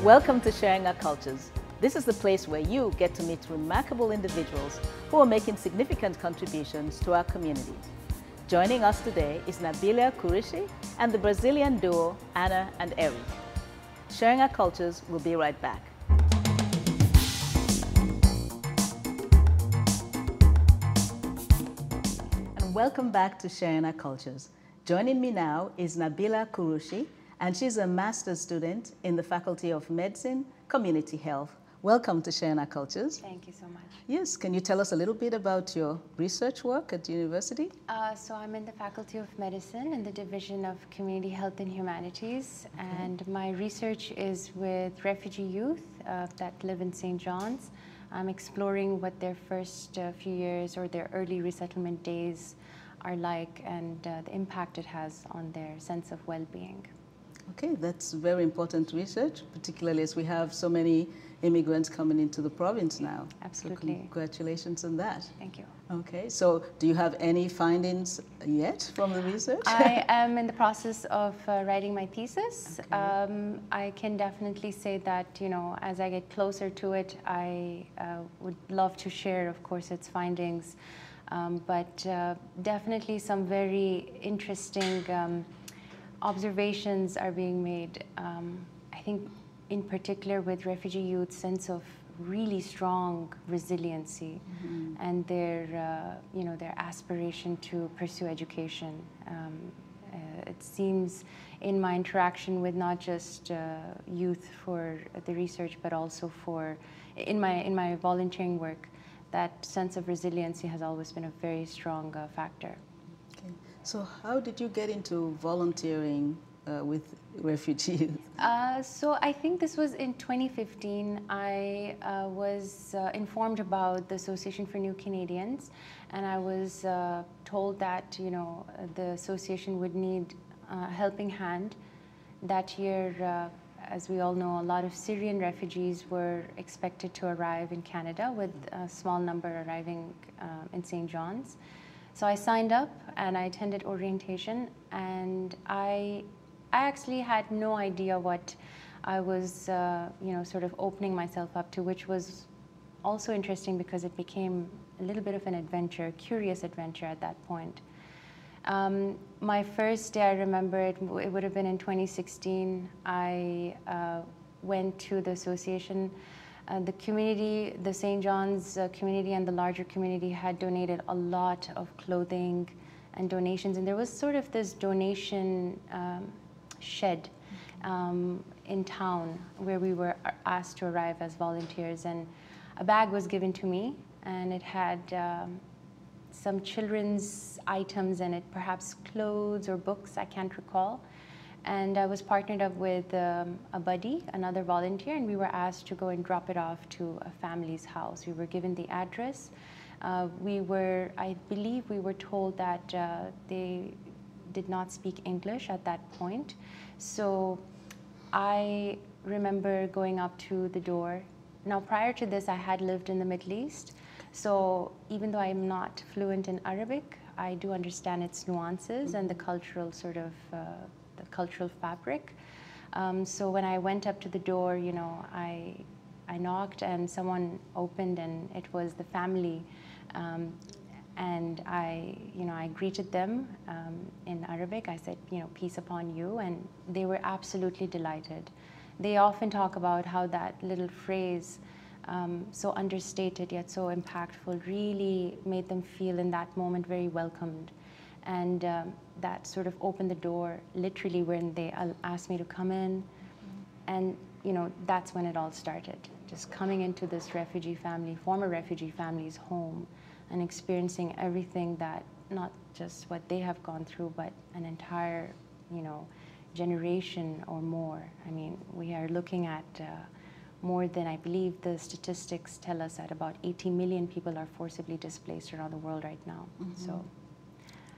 Welcome to Sharing Our Cultures. This is the place where you get to meet remarkable individuals who are making significant contributions to our community. Joining us today is Nabila Kurishi and the Brazilian duo Anna and Eri. Sharing Our Cultures will be right back. And welcome back to Sharing Our Cultures. Joining me now is Nabila Kurishi, and she's a master's student in the Faculty of Medicine, Community Health. Welcome to Sharing Our Cultures. Thank you so much. Yes, can you tell us a little bit about your research work at university? So I'm in the Faculty of Medicine in the Division of Community Health and Humanities, and my research is with refugee youth that live in St. John's. I'm exploring what their first few years or their early resettlement days are like, and the impact it has on their sense of well-being. Okay, that's very important research, particularly as we have so many immigrants coming into the province now. Absolutely. So congratulations on that. Thank you. Okay, so do you have any findings yet from the research? I am in the process of writing my thesis. Okay. I can definitely say that, you know, as I get closer to it, I would love to share, of course, its findings. But definitely some very interesting observations are being made. I think in particular with refugee youth's sense of really strong resiliency and their, you know, their aspiration to pursue education. It seems in my interaction with not just youth for the research, but also for, in my volunteering work, that sense of resiliency has always been a very strong factor. Okay. So how did you get into volunteering with refugees? So I think this was in 2015. I was informed about the Association for New Canadians, and I was told that, you know, the association would need a helping hand. That year, as we all know, a lot of Syrian refugees were expected to arrive in Canada, with a small number arriving in St. John's. So I signed up and I attended orientation, and I actually had no idea what I was, you know, sort of opening myself up to, which was also interesting because it became a little bit of an adventure, curious adventure at that point. My first day, I remember it would have been in 2016. I went to the association. The community, the St. John's community and the larger community had donated a lot of clothing and donations, and there was sort of this donation shed in town where we were asked to arrive as volunteers, and a bag was given to me, and it had some children's items in it, perhaps clothes or books, I can't recall. And I was partnered up with a buddy, another volunteer, and we were asked to go and drop it off to a family's house. We were given the address. I believe we were told that they did not speak English at that point. So I remember going up to the door. Now, prior to this, I had lived in the Middle East. So even though I'm not fluent in Arabic, I do understand its nuances and the cultural sort of the cultural fabric. So when I went up to the door, you know, I knocked and someone opened, and it was the family. And I greeted them in Arabic. I said, you know, peace upon you, and they were absolutely delighted. They often talk about how that little phrase, so understated yet so impactful, really made them feel in that moment very welcomed. And that sort of opened the door, literally, when they asked me to come in. And, you know, that's when it all started. Just coming into this refugee family, former refugee family's home, and experiencing everything that, not just what they have gone through, but an entire, you know, generation or more. I mean, we are looking at more than, I believe the statistics tell us, that about 80 million people are forcibly displaced around the world right now. So.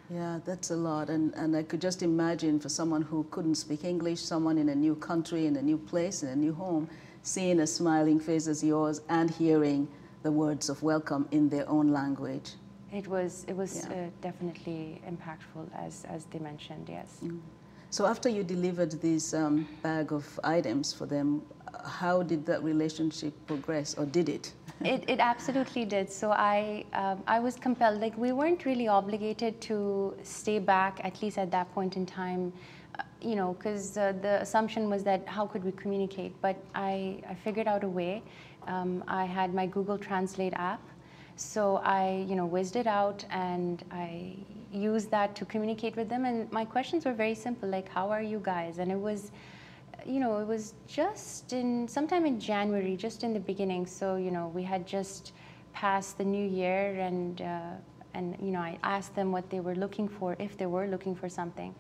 Yeah, that's a lot. And I could just imagine, for someone who couldn't speak English, someone in a new country, in a new place, in a new home, seeing a smiling face as yours and hearing the words of welcome in their own language. It was definitely impactful, as they mentioned, yes. So after you delivered this bag of items for them, how did that relationship progress, or did it? It absolutely did. So I was compelled, like we weren't really obligated to stay back, at least at that point in time, you know, because the assumption was that how could we communicate? But I figured out a way. I had my Google Translate app. So I, you know, whizzed it out and I used that to communicate with them. And my questions were very simple, like, how are you guys? And it was, you know, it was just sometime in January, just in the beginning. So, you know, we had just passed the new year and you know, I asked them what they were looking for, if they were looking for something.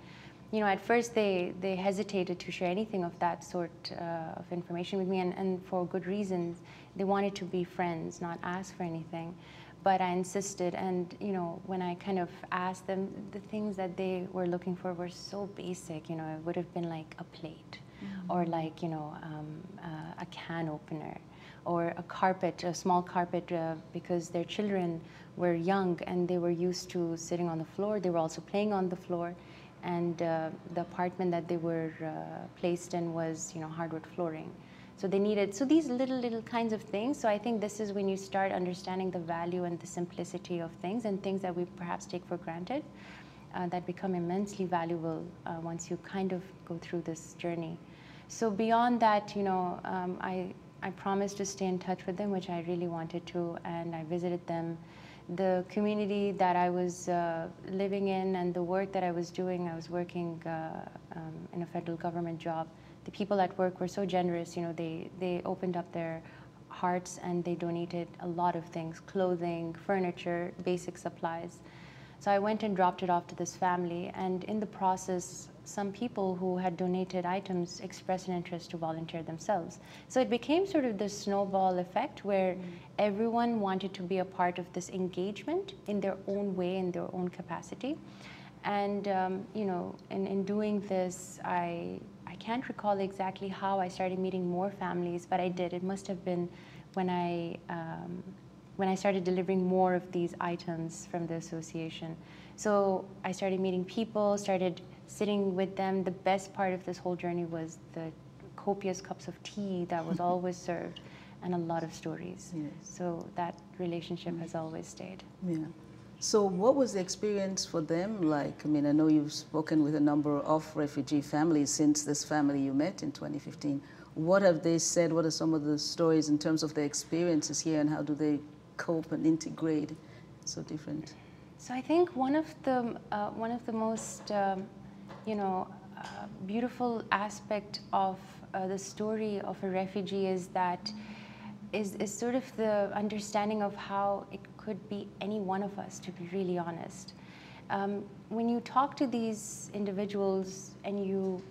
You know, at first they hesitated to share anything of that sort of information with me, and for good reasons. They wanted to be friends, not ask for anything. But I insisted, and you know, when I kind of asked them, the things that they were looking for were so basic. You know, it would have been like a plate, or like, you know, a can opener, or a carpet, a small carpet, because their children were young and they were used to sitting on the floor. They were also playing on the floor. And the apartment that they were placed in was, you know, hardwood flooring. So they needed, so these little kinds of things. So I think this is when you start understanding the value and the simplicity of things, and things that we perhaps take for granted, that become immensely valuable once you kind of go through this journey. So beyond that, you know, I promised to stay in touch with them, which I really wanted to, and I visited them. The community that I was living in and the work that I was doing, I was working in a federal government job. The people at work were so generous, you know, they opened up their hearts and they donated a lot of things, clothing, furniture, basic supplies. So I went and dropped it off to this family, and in the process, some people who had donated items expressed an interest to volunteer themselves. So it became sort of this snowball effect where everyone wanted to be a part of this engagement in their own way, in their own capacity. And you know, in doing this, I can't recall exactly how I started meeting more families, but I did. It must have been when I started delivering more of these items from the association. So I started meeting people, started sitting with them. The best part of this whole journey was the copious cups of tea that was always served, and a lot of stories. Yes. So that relationship has always stayed. Yeah. So what was the experience for them like? I mean, I know you've spoken with a number of refugee families since this family you met in 2015. What have they said? What are some of the stories in terms of their experiences here, and how do they cope and integrate? So different. So I think one of the most you know, beautiful aspect of the story of a refugee is that is sort of the understanding of how it could be any one of us, to be really honest. When you talk to these individuals and you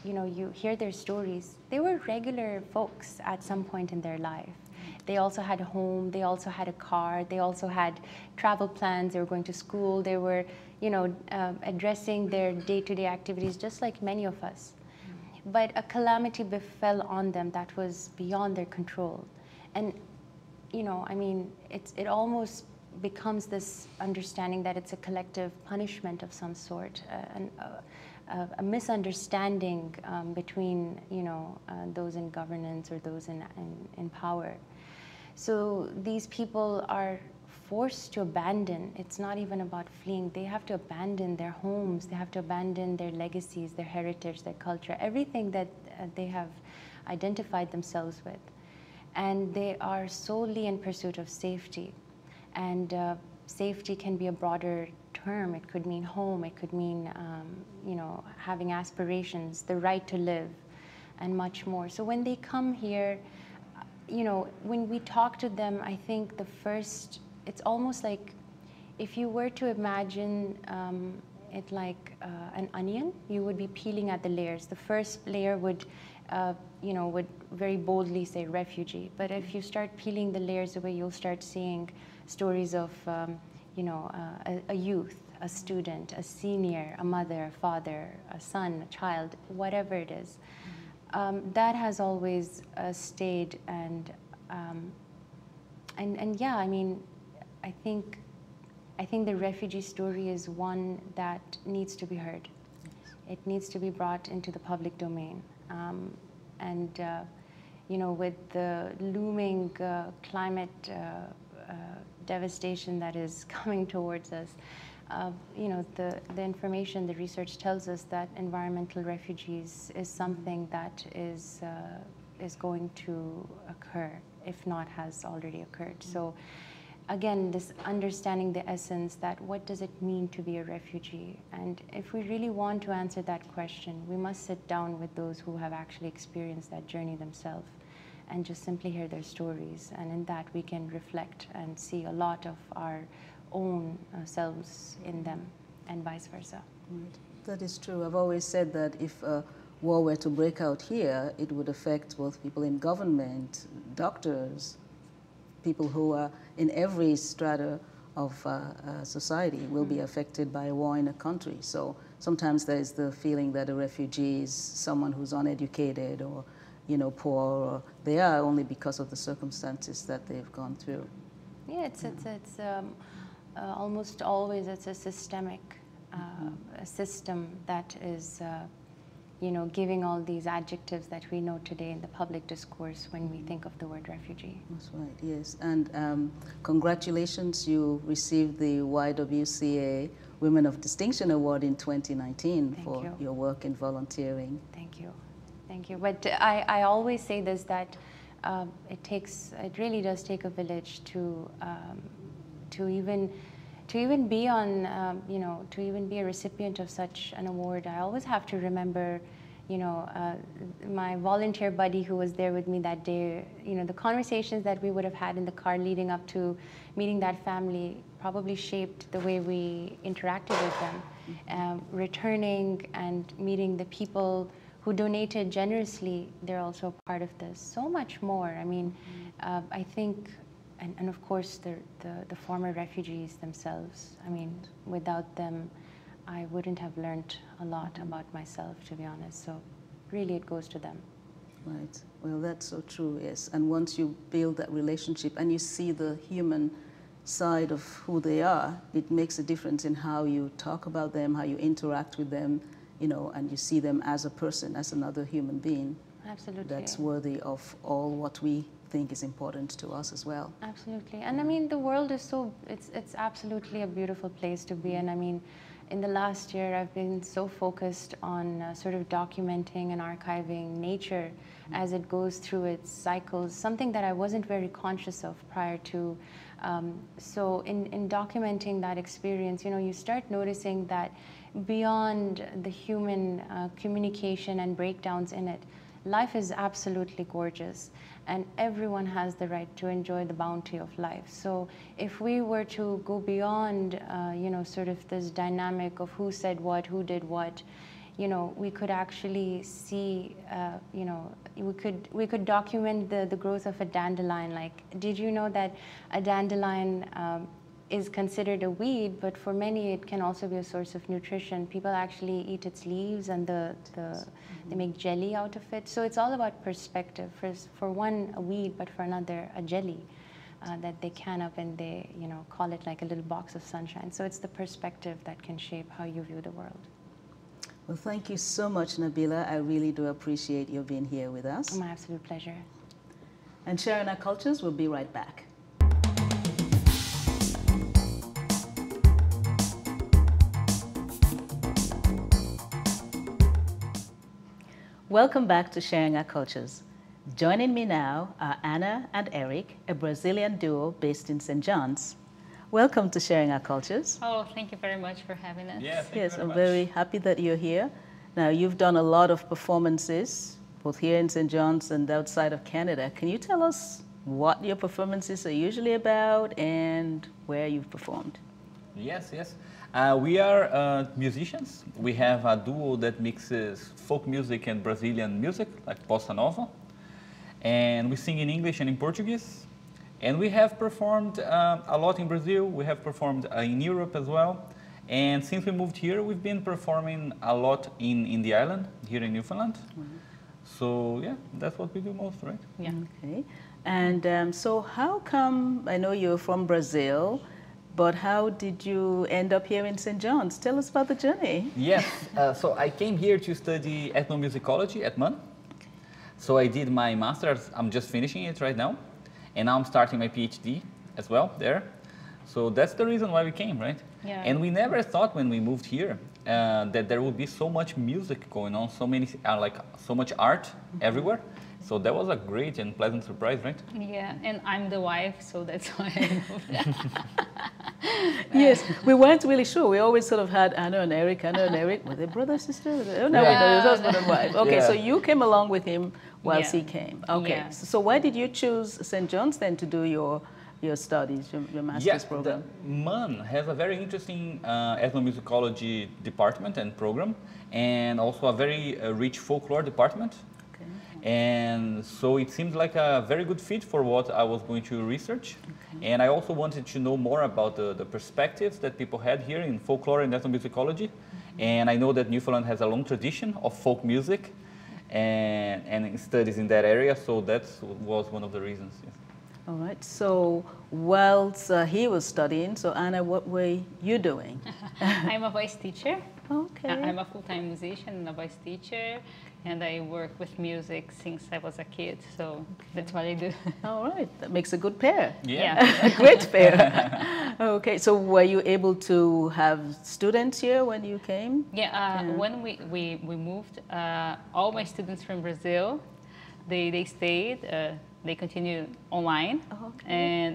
know, you hear their stories, they were regular folks at some point in their life. They also had a home, they also had a car, they also had travel plans, they were going to school, they were, you know, addressing their day-to-day activities just like many of us. But a calamity befell on them that was beyond their control. And, you know, I mean, it almost becomes this understanding that it's a collective punishment of some sort, a misunderstanding between, you know, those in governance or those in power. So these people are forced to abandon. It's not even about fleeing. They have to abandon their homes. They have to abandon their legacies, their heritage, their culture, everything that they have identified themselves with. And they are solely in pursuit of safety. And safety can be a broader term. It could mean home. It could mean, you know, having aspirations, the right to live, and much more. So when they come here, you know, when we talk to them, I think it's almost like if you were to imagine it like an onion, you would be peeling at the layers. The first layer would, you know, would very boldly say refugee. But if you start peeling the layers away, you'll start seeing stories of, you know, a youth, a student, a senior, a mother, a father, a son, a child, whatever it is. That has always stayed, and yeah, I mean, I think the refugee story is one that needs to be heard. it needs to be brought into the public domain. And you know, with the looming climate devastation that is coming towards us, you know, the information, the research tells us that environmental refugees is something that is going to occur, if not has already occurred. So again, this understanding the essence that what does it mean to be a refugee? And if we really want to answer that question, we must sit down with those who have actually experienced that journey themselves and just simply hear their stories. And in that we can reflect and see a lot of our own selves in them and vice versa. Right. That is true. I've always said that if a war were to break out here, it would affect both people in government, doctors, people who are in every strata of society will be affected by a war in a country. So sometimes there's the feeling that a refugee is someone who's uneducated or, you know, poor, or they are only because of the circumstances that they've gone through. Yeah, it's almost always it's a systemic a system that is you know, giving all these adjectives that we know today in the public discourse when we think of the word refugee. That's right, yes. And congratulations, you received the YWCA Women of Distinction Award in 2019 for your work in volunteering. Thank you. Thank you. But I always say this, that it really does take a village to even be on, you know, to even be a recipient of such an award. I always have to remember, you know, my volunteer buddy who was there with me that day, you know, the conversations that we would have had in the car leading up to meeting that family probably shaped the way we interacted with them. Returning and meeting the people who donated generously, they're also part of this. So much more. I mean, I think, and of course the former refugees themselves. I mean, without them, I wouldn't have learned a lot about myself, to be honest. So really it goes to them. Right. Well, that's so true, yes. And once you build that relationship and you see the human side of who they are, it makes a difference in how you talk about them, how you interact with them, you know, and you see them as a person, as another human being. Absolutely. That's worthy of all what we think is important to us as well. Absolutely. And I mean, the world is so, it's absolutely a beautiful place to be in. I mean, in the last year, I've been so focused on sort of documenting and archiving nature as it goes through its cycles, something that I wasn't very conscious of prior to. So in documenting that experience, you know, you start noticing that beyond the human communication and breakdowns in it, life is absolutely gorgeous, and everyone has the right to enjoy the bounty of life. So if we were to go beyond, you know, sort of this dynamic of who said what, who did what, you know, we could actually see, you know, we could document the growth of a dandelion. Like, did you know that a dandelion is considered a weed, but for many it can also be a source of nutrition. People actually eat its leaves and they make jelly out of it. So it's all about perspective. For one, a weed, but for another, a jelly that they can up and they, you know, call it like a little box of sunshine. So it's the perspective that can shape how you view the world. Well, thank you so much, Nabila. I really do appreciate you being here with us. My absolute pleasure. And Sharing Our Cultures, we'll be right back. Welcome back to Sharing Our Cultures. Joining me now are Anna and Eric, a Brazilian duo based in St. John's. Welcome to Sharing Our Cultures. Oh, thank you very much for having us. Yes, I'm very happy that you're here. Now, you've done a lot of performances, both here in St. John's and outside of Canada. Can you tell us what your performances are usually about and where you've performed? Yes. We are musicians. We have a duo that mixes folk music and Brazilian music, like bossa nova. And we sing in English and in Portuguese. And we have performed a lot in Brazil. We have performed in Europe as well. And since we moved here, we've been performing a lot in the island, here in Newfoundland. Mm-hmm. So yeah, that's what we do most, right? Yeah. Okay. And so how come, I know you're from Brazil, but how did you end up here in St. John's? Tell us about the journey. Yes, so I came here to study ethnomusicology at MUN. So I did my master's, I'm just finishing it right now, and now I'm starting my PhD as well there. So that's the reason why we came, right? Yeah. And we never thought when we moved here that there would be so much music going on, so many, like so much art everywhere. So that was a great and pleasant surprise, right? Yeah, and I'm the wife, so that's why I moved. Yes, we weren't really sure. We always sort of had Anna and Eric. Were they brother, sister? Oh, no, Yeah. it was husband and wife. Okay, Yeah. so you came along with him whilst Yeah. he came. Okay, Yeah. so why did you choose St. John's then to do your studies, your master's Yes, program? the MUN has a very interesting ethnomusicology department and program, and also a very rich folklore department. Okay. And so it seemed like a very good fit for what I was going to research. Okay. And I also wanted to know more about the perspectives that people had here in folklore and ethnomusicology. And I know that Newfoundland has a long tradition of folk music and studies in that area, so that was one of the reasons. Yes. All right, so whilst he was studying, so Anna, what were you doing? I'm a voice teacher. Okay. I'm a full-time musician and a voice teacher, and I work with music since I was a kid, so that's what I do. All right, that makes a good pair. Yeah. A great pair. Okay, so were you able to have students here when you came? Yeah, when we moved, all my students from Brazil, they stayed, they continued online,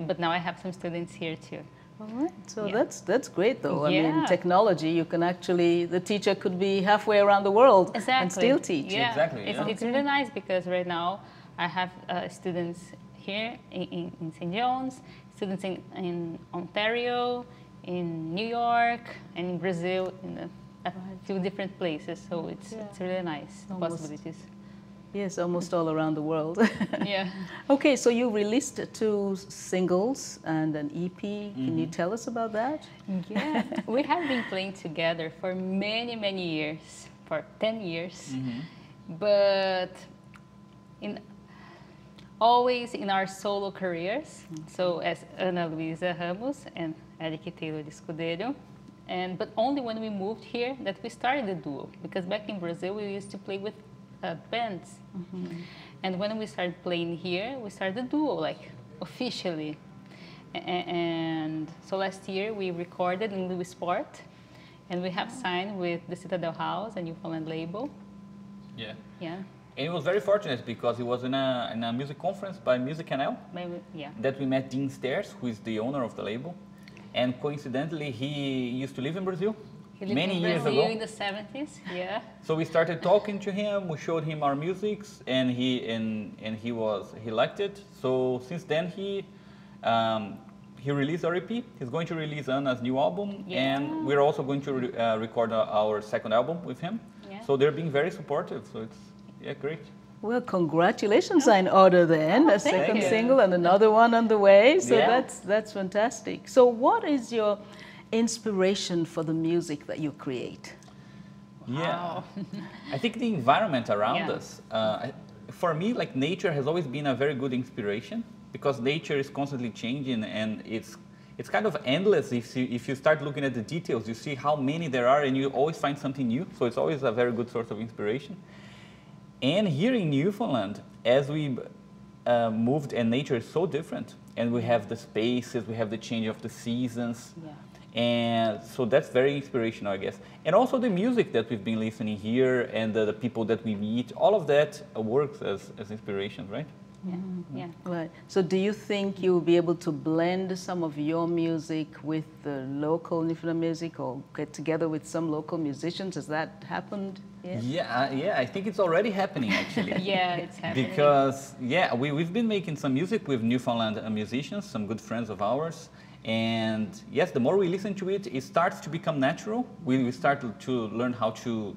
but now I have some students here too. All right, so Yeah. that's great though. I mean, Yeah. technology, you can actually, the teacher could be halfway around the world Exactly. and still teach. Yeah, Exactly, It's, yeah. it's really nice because right now I have students here in St. John's, students in Ontario, in New York, and in Brazil, in a few different places. So it's really nice, the Almost. possibilities. Yes, almost all around the world. Yeah. Okay, so you released 2 singles and an EP. Can you tell us about that? Yeah, we have been playing together for many, many years, for 10 years. But always in our solo careers. So as Ana Luisa Ramos and Eric Taylor de Escudeiro. But only when we moved here that we started the duo. Because back in Brazil, we used to play with bands. And when we started playing here, we started the duo, like officially. And so last year we recorded in Lewisport, and we have signed with the Citadel House, a Newfoundland label. Yeah. Yeah. And it was very fortunate because it was in a music conference by Music Canal Yeah. that we met Dean Stairs, who is the owner of the label. And coincidentally, he used to live in Brazil He lived many in years Brazil ago. in the 70s. Yeah. So we started talking to him. We showed him our music, and he liked it. So since then he released our EP. He's going to release Anna's new album, and we're also going to record our second album with him. Yeah. So they're being very supportive. So it's great. Well, congratulations are in order then. A thank second you. single and another one on the way. So Yeah. that's fantastic. So what is your inspiration for the music that you create? Yeah, I think the environment around Yeah. us, for me, like nature has always been a very good inspiration because nature is constantly changing and it's kind of endless. If you start looking at the details, you see how many there are and you always find something new. So it's always a very good source of inspiration. And here in Newfoundland, as we moved, and nature is so different, and we have the spaces, we have the change of the seasons. Yeah. And so that's very inspirational, I guess. And also the music that we've been listening here and the people that we meet, all of that works as inspiration, right? Yeah. Yeah. Right. So do you think you'll be able to blend some of your music with the local Newfoundland music or get together with some local musicians? Has that happened yet? Yeah, I think it's already happening actually. Yeah, it's happening. Because, we've been making some music with Newfoundland musicians, some good friends of ours. And yes, the more we listen to it, it starts to become natural. We start to learn how to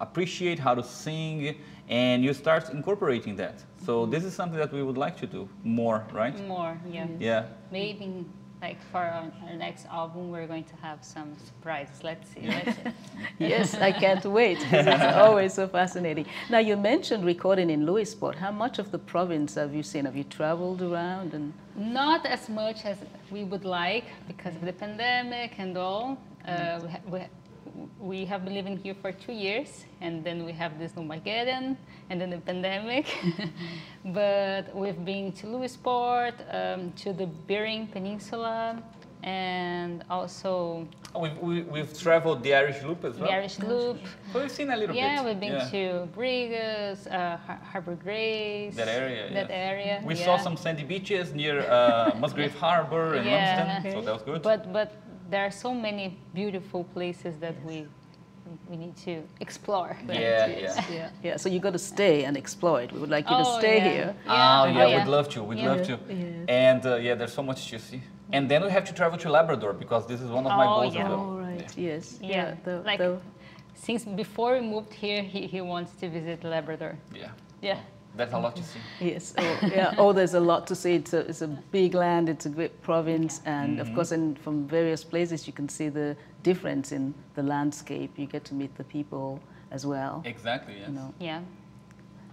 appreciate how to sing, and you start incorporating that. So this is something that we would like to do more, right? More, yeah. Yeah. Maybe like for our next album, we're going to have some surprises. Let's see. Let's see. Yes, I can't wait. It's always so fascinating. Now, you mentioned recording in Lewisport. How much of the province have you seen? Have you traveled around? And Not as much as we would like because of the pandemic and all. We have been living here for 2 years, and then we have this Snowmageddon, and then the pandemic. But we've been to Lewisport, to the Bering Peninsula, and also We've traveled the Irish Loop as well. the Irish Loop. So we've seen a little bit. Yeah, we've been to Brigas, Harbour Grace. That area, That yeah. area. We yeah. saw some sandy beaches near Musgrave Harbour and Lumsden, so that was good. But there are so many beautiful places that we need to explore. yeah, so you got to stay and explore it. We would like you to Oh, stay yeah. here. We'd love to. We'd love to. Yes. And there's so much to see. And then we have to travel to Labrador because this is one of my goals as well. Oh, right, yes. Yeah, like since before we moved here, he wants to visit Labrador. Yeah. Yeah. There's a lot to see. Yes. Oh, yeah. Oh, there's a lot to see. It's a big land. It's a great province, and of course, from various places, you can see the difference in the landscape. You get to meet the people as well. Exactly. Yes. You know. Yeah.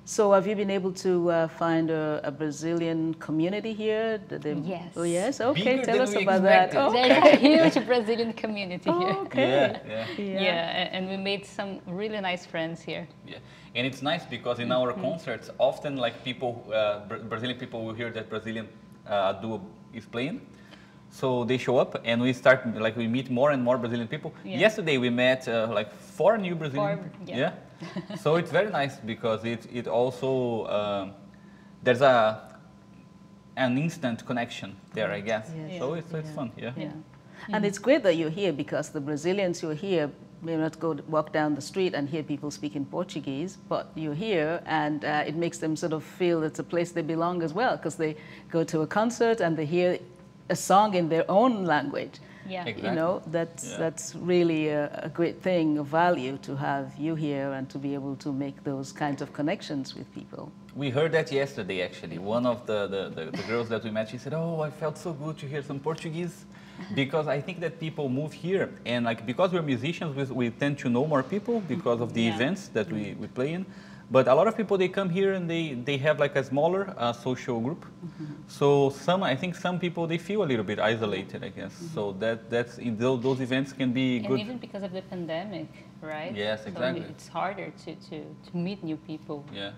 So, have you been able to find a Brazilian community here? Yes. Oh, yes. Okay. Bigger Tell than us we about that. expected. Oh, There's a huge Brazilian community here. okay. Yeah. Yeah, and we made some really nice friends here. Yeah, and it's nice because in our concerts, often like people, Brazilian people will hear that Brazilian duo is playing, so they show up and we start like we meet more and more Brazilian people. Yeah. Yesterday we met like 4 new Brazilian. Yeah. So it's very nice because it also there's an instant connection there, I guess. Yes. So it's fun. Yeah. Yeah. And it's great that you're here because the Brazilians who are here may not walk down the street and hear people speaking Portuguese, but you're here and it makes them sort of feel it's a place they belong as well because they go to a concert and they hear a song in their own language. Yeah. Exactly. You know, that's really a great thing, a value to have you here and to be able to make those kinds of connections with people. We heard that yesterday, actually. One of the girls that we met, she said, "Oh, I felt so good to hear some Portuguese," because I think that people move here, and like because we're musicians, we tend to know more people because of the Yeah. events that we play in. But a lot of people, they come here and they have like a smaller social group. So I think some people, they feel a little bit isolated, I guess. So that's those events can be And good. even because of the pandemic, right? Yes, So exactly. it's harder to meet new people. Yeah.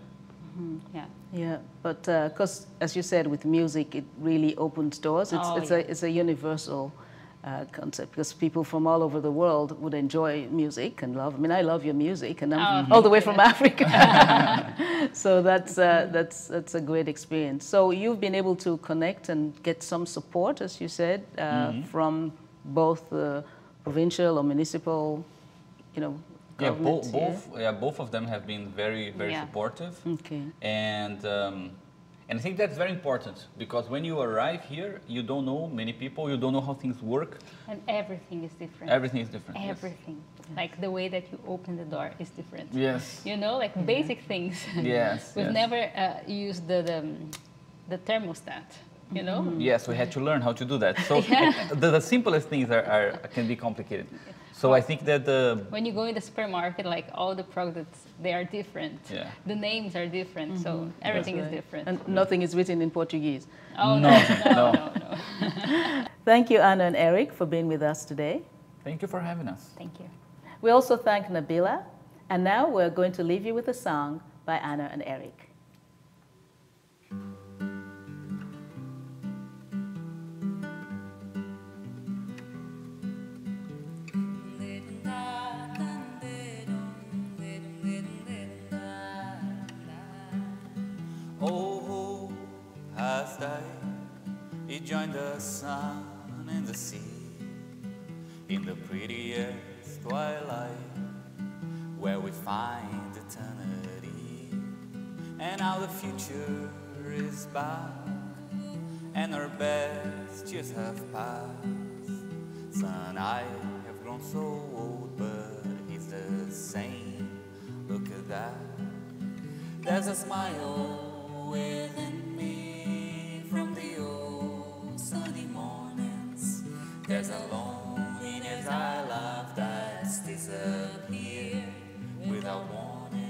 Yeah. Yeah, but because as you said, with music, it really opens doors. It's a universal concept because people from all over the world would enjoy music and love. I mean, I love your music, and I'm all the way from Africa, so that's a great experience. So you've been able to connect and get some support, as you said, from both the provincial or municipal, Yeah, governments here. both of them have been very Yeah. supportive. Okay. And I think that's very important because when you arrive here, you don't know many people, you don't know how things work. And everything is different. Everything is different. yes. Everything. Like the way that you open the door is different. Yes. You know, like basic things. Yes. We've yes. never used the thermostat, you know? Yes, we had to learn how to do that. So the simplest things can be complicated. So I think that When you go in the supermarket, like all the products, they are different. Yeah. The names are different, so everything is different. And nothing is written in Portuguese. Oh, No, no. Thank you, Anna and Eric, for being with us today. thank you for having us. Thank you. We also thank Nabila. And now we're going to leave you with a song by Anna and Eric. Oh, has died, he joined the sun and the sea in the prettiest twilight where we find eternity. And now the future is back and our best years have passed. Son, I have grown so old, but he's the same. Look at that. There's a smile within me from the old sunny mornings loneliness I love that's disappeared without warning.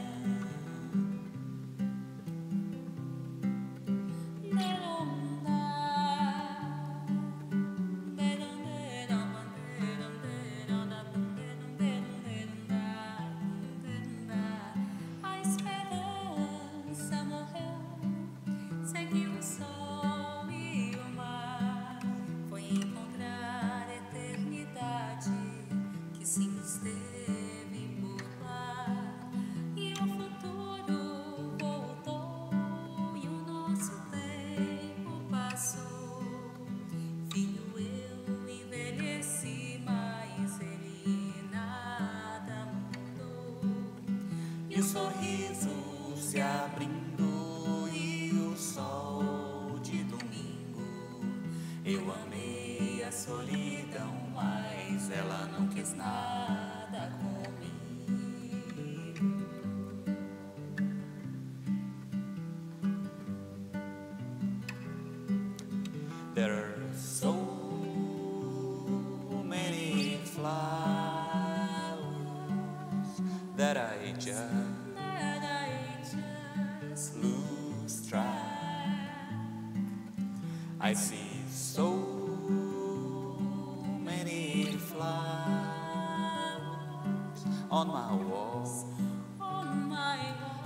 A esperança morreu, seguiu o sol e o mar. Foi encontrar a eternidade que sim esteve por lá. E o futuro voltou e o nosso tempo passou. Filho, eu envelheci, mas ele nada mudou. E o sorriso se abrindo e o sol de domingo. Eu amei a solidão, mas ela não quis nada comigo. There are so many flowers that I just lose track. I see so many flowers on my wall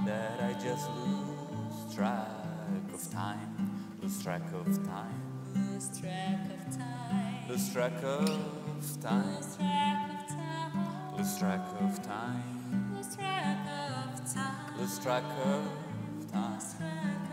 that I just lose track of time, lose track of time, Lose track of time. lose track of time, Lose track of time. lose track of time, Lose track of time. lose track of time. Lose track